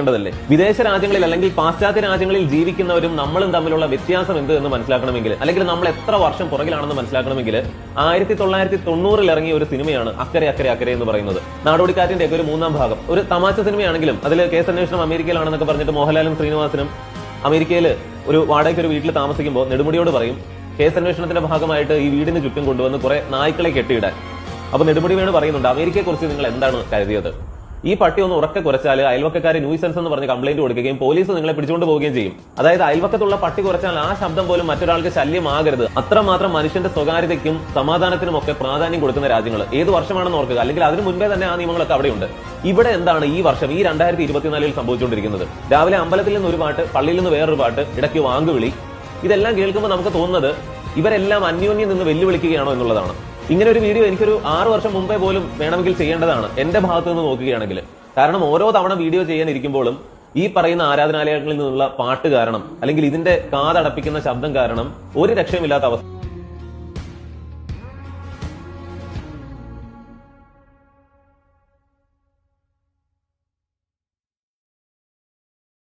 ണ്ടതല്ലേ. വിദേശ രാജ്യങ്ങളിൽ അല്ലെങ്കിൽ പാശ്ചാത്യ രാജ്യങ്ങളിൽ ജീവിക്കുന്നവരും നമ്മളും തമ്മിലുള്ള വ്യത്യാസം എന്ത് എന്ന് മനസ്സിലാക്കണമെങ്കിൽ, അല്ലെങ്കിൽ നമ്മൾ എത്ര വർഷം പുറകിലാണെന്ന് മനസ്സിലാക്കണമെങ്കിൽ 1990 ഇറങ്ങിയ ഒരു സിനിമയാണ് അക്കരെ അക്കരെ അക്കരെ എന്ന് പറയുന്നത്. നാടോടിക്കാറ്റിന്റെ ഒക്കെ ഒരു മൂന്നാം ഭാഗം. ഒരു തമാശ സിനിമയാണെങ്കിലും അതിൽ കേസ് അന്വേഷണം അമേരിക്കയിലാണെന്നൊക്കെ പറഞ്ഞിട്ട് മോഹൻലാലും ശ്രീനിവാസനും അമേരിക്കയിൽ ഒരു വാടകയ്ക്ക് ഒരു വീട്ടിൽ താമസിക്കുമ്പോൾ നെടുമുടിയോട് പറയും കേസ് അന്വേഷണത്തിന്റെ ഭാഗമായിട്ട് ഈ വീടിന് ചുറ്റും കൊണ്ടുവന്ന് കുറെ നായ്ക്കളെ കെട്ടിയിടാൻ. അപ്പൊ നെടുമുടി വേണു പറയുന്നുണ്ട്, അമേരിക്കയെ കുറിച്ച് നിങ്ങൾ എന്താണ് കരുതിയത്? ഈ പട്ടി ഒന്ന് ഉറക്കെ കുറച്ചാൽ അയൽവക്കക്കാരെ ന്യൂസൻസ് എന്ന് പറഞ്ഞ് കംപ്ലൈന്റ് കൊടുക്കുകയും പോലീസ് നിങ്ങളെ പിടിച്ചുകൊണ്ട് പോവുകയും ചെയ്യും. അതായത് അയൽവക്കത്തുള്ള പട്ടി കുറച്ചാൽ ആ ശബ്ദം പോലും മറ്റൊരാൾക്ക് ശല്യമാകരുത്. അത്രമാത്രം മനുഷ്യന്റെ സ്വകാര്യതയ്ക്കും സമാധാനത്തിനും ഒക്കെ പ്രാധാന്യം കൊടുക്കുന്ന രാജ്യങ്ങൾ. ഏത് വർഷമാണെന്ന് ഓർക്കുക, അല്ലെങ്കിൽ അതിനു മുൻപേ തന്നെ ആ നിയമങ്ങളൊക്കെ അവിടെയുണ്ട്. ഇവിടെ എന്താണ് ഈ വർഷം, ഈ 2024 സംഭവിച്ചുകൊണ്ടിരിക്കുന്നത്? രാവിലെ അമ്പലത്തിൽ നിന്ന് ഒരു പാട്ട്, പള്ളിയിൽ നിന്ന് വേറൊരു പാട്ട്, ഇടയ്ക്ക് വാങ്കുവിളി. ഇതെല്ലാം കേൾക്കുമ്പോൾ നമുക്ക് തോന്നുന്നത് ഇവരെല്ലാം അന്യോന്യം നിന്ന് വെല്ലുവിളിക്കുകയാണോ എന്നുള്ളതാണ്. ഇങ്ങനെ ഒരു വീഡിയോ എനിക്കൊരു 6 വർഷം മുമ്പേ പോലും വേണമെങ്കിൽ ചെയ്യേണ്ടതാണ് എന്റെ ഭാഗത്ത് നിന്ന് നോക്കുകയാണെങ്കിൽ. കാരണം ഓരോ തവണ വീഡിയോ ചെയ്യാൻ ഇരിക്കുമ്പോഴും ഈ പറയുന്ന ആരാധനാലയങ്ങളിൽ നിന്നുള്ള പാട്ട് കാരണം, അല്ലെങ്കിൽ ഇതിന്റെ കാതടപ്പിക്കുന്ന ശബ്ദം കാരണം ഒരു രക്ഷയുമില്ലാത്ത അവസ്ഥ.